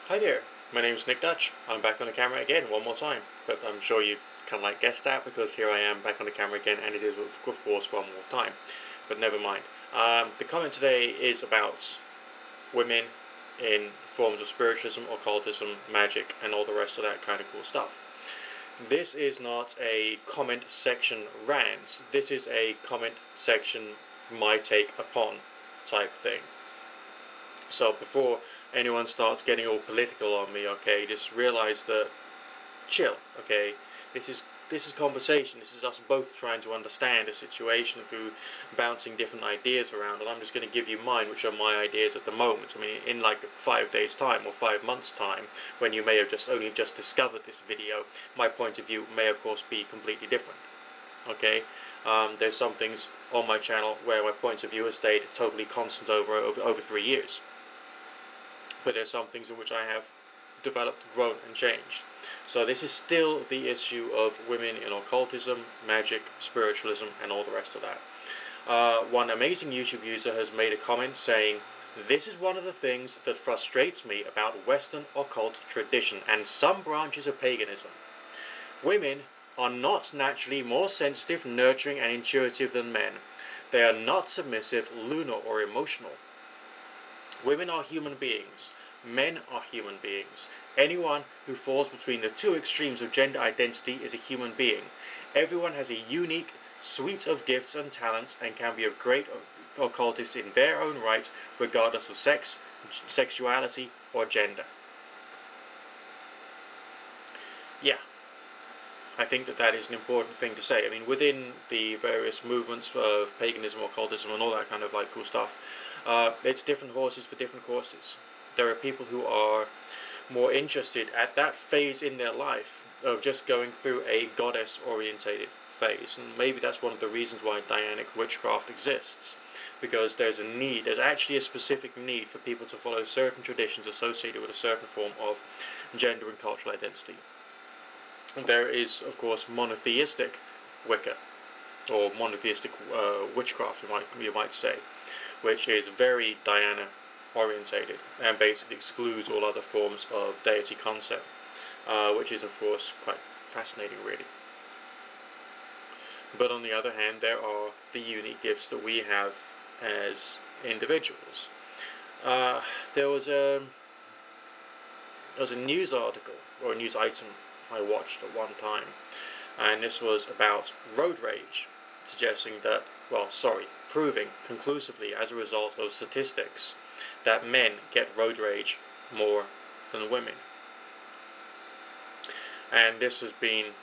Hi there, my name is Nick Dutch. I'm back on the camera again one more time, but I'm sure you can guess that because here I am back on the camera again, and it is of course one more time. But never mind. The comment today is about women in forms of spiritualism, occultism, magic, and all the rest of that kind of cool stuff. This is not a comment section rant. This is a comment section my take upon type thing. So before anyone starts getting all political on me, okay, just realize that chill, okay. This is conversation. This is us both trying to understand a situation through bouncing different ideas around, and I'm just going to give you mine, which are my ideas at the moment. I mean, in like 5 days' time or 5 months' time, when you may have only just discovered this video, my point of view may of course be completely different. Okay, there's some things on my channel where my points of view have stayed totally constant over 3 years. But there's some things in which I have developed, grown, and changed. So this is still the issue of women in occultism, magic, spiritualism, and all the rest of that. One amazing YouTube user has made a comment saying, "This is one of the things that frustrates me about Western occult tradition and some branches of paganism. Women are not naturally more sensitive, nurturing, and intuitive than men. They are not submissive, lunar, or emotional. Women are human beings. Men are human beings. Anyone who falls between the two extremes of gender identity is a human being. Everyone has a unique suite of gifts and talents and can be of great occultists in their own right, regardless of sex, sexuality, or gender." Yeah, I think that is an important thing to say. I mean, within the various movements of paganism, occultism, and all that kind of cool stuff, it's different horses for different courses. There are people who are more interested at that phase in their life of just going through a goddess-orientated phase, and maybe that's one of the reasons why Dianic witchcraft exists, because there's actually a specific need for people to follow certain traditions associated with a certain form of gender and cultural identity. There is, of course, monotheistic Wicca, or monotheistic witchcraft, you might say, which is very Diana orientated and basically excludes all other forms of deity concept, which is of course quite fascinating, really. But on the other hand, there are the unique gifts that we have as individuals. There was a news article or a news item I watched at one time, and this was about road rage, suggesting that, proving conclusively as a result of statistics that men get road rage more than women. And this has been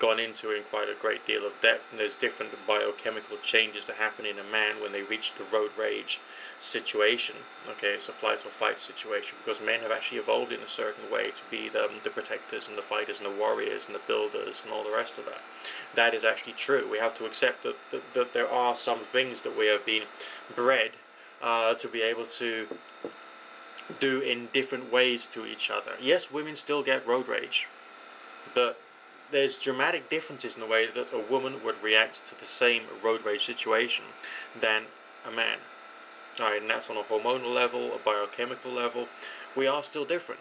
gone into in quite a great deal of depth, and there's different biochemical changes that happen in a man when they reach the road rage situation. Okay, it's a flight or fight situation, because men have actually evolved in a certain way to be the protectors and the fighters and the warriors and the builders and all the rest of that. That is actually true. We have to accept that there are some things that we have been bred to be able to do in different ways to each other. Yes, women still get road rage, but there's dramatic differences in the way that a woman would react to the same road rage situation than a man. Alright, and that's on a hormonal level, a biochemical level. We are still different.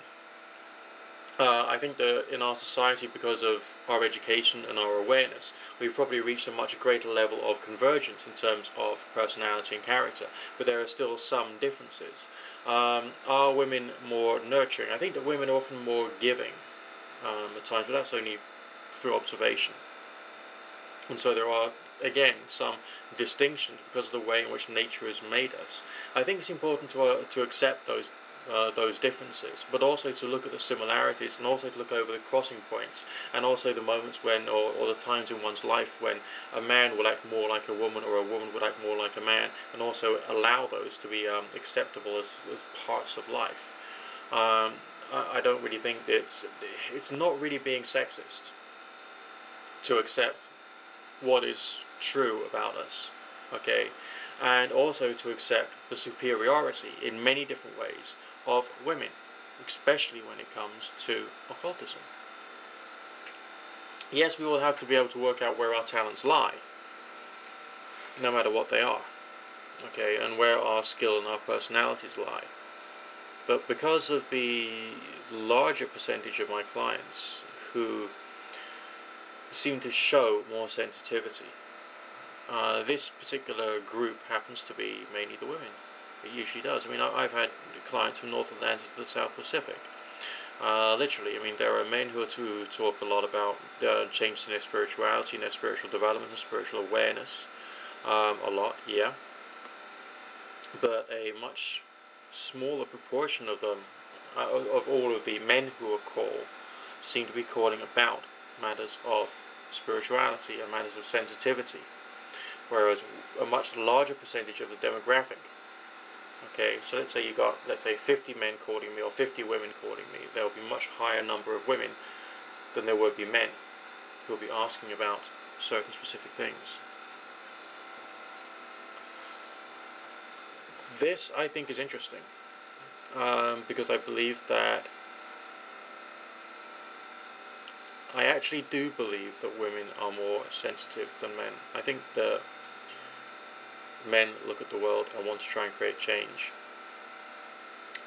I think that in our society, because of our education and our awareness, we've probably reached a much greater level of convergence in terms of personality and character, but there are still some differences. Are women more nurturing? I think that women are often more giving at times, but that's only through observation. And so there are, again, some distinctions because of the way in which nature has made us. I think it's important to accept those differences, but also to look at the similarities, and also to look over the crossing points, and also the moments when, or the times in one's life when a man will act more like a woman, or a woman would act more like a man, and also allow those to be acceptable as parts of life. I don't really think it's not really being sexist to accept what is true about us, okay, and also to accept the superiority in many different ways of women, especially when it comes to occultism. Yes, we will have to be able to work out where our talents lie, no matter what they are, okay, and where our skill and our personalities lie. But because of the larger percentage of my clients who seem to show more sensitivity, this particular group happens to be mainly the women. It usually does. I mean, I've had clients from North Atlantic to the South Pacific. Literally, I mean, there are men who talk a lot about changes in their spirituality and their spiritual development and spiritual awareness. A lot, yeah. But a much smaller proportion of them, of all of the men who are called, seem to be calling about matters of spirituality and matters of sensitivity, whereas a much larger percentage of the demographic. Okay, so let's say you got, let's say 50 men courting me or 50 women courting me. There will be a much higher number of women than there would be men who will be asking about certain specific things. This, I think, is interesting, because I believe that, I actually do believe that women are more sensitive than men. I think that men look at the world and want to try and create change.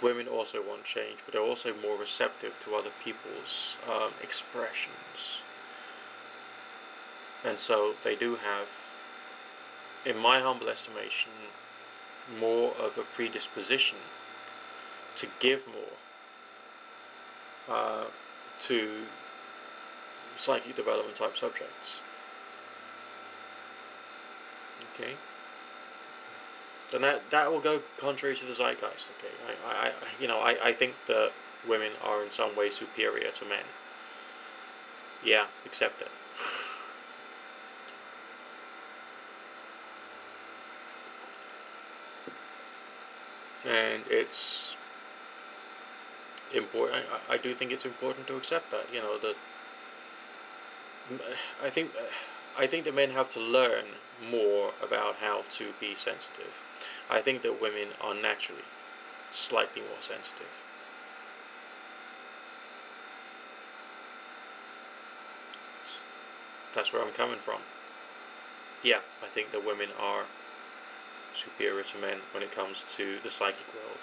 Women also want change, but they're also more receptive to other people's expressions. And so they do have, in my humble estimation, more of a predisposition to give more to psychic development type subjects. Okay? And that will go contrary to the zeitgeist. Okay, I think that women are in some way superior to men. Yeah, accept it. And it's important. I do think it's important to accept that. That I think that men have to learn more about how to be sensitive. I think that women are naturally slightly more sensitive. That's where I'm coming from. Yeah, I think that women are superior to men when it comes to the psychic world.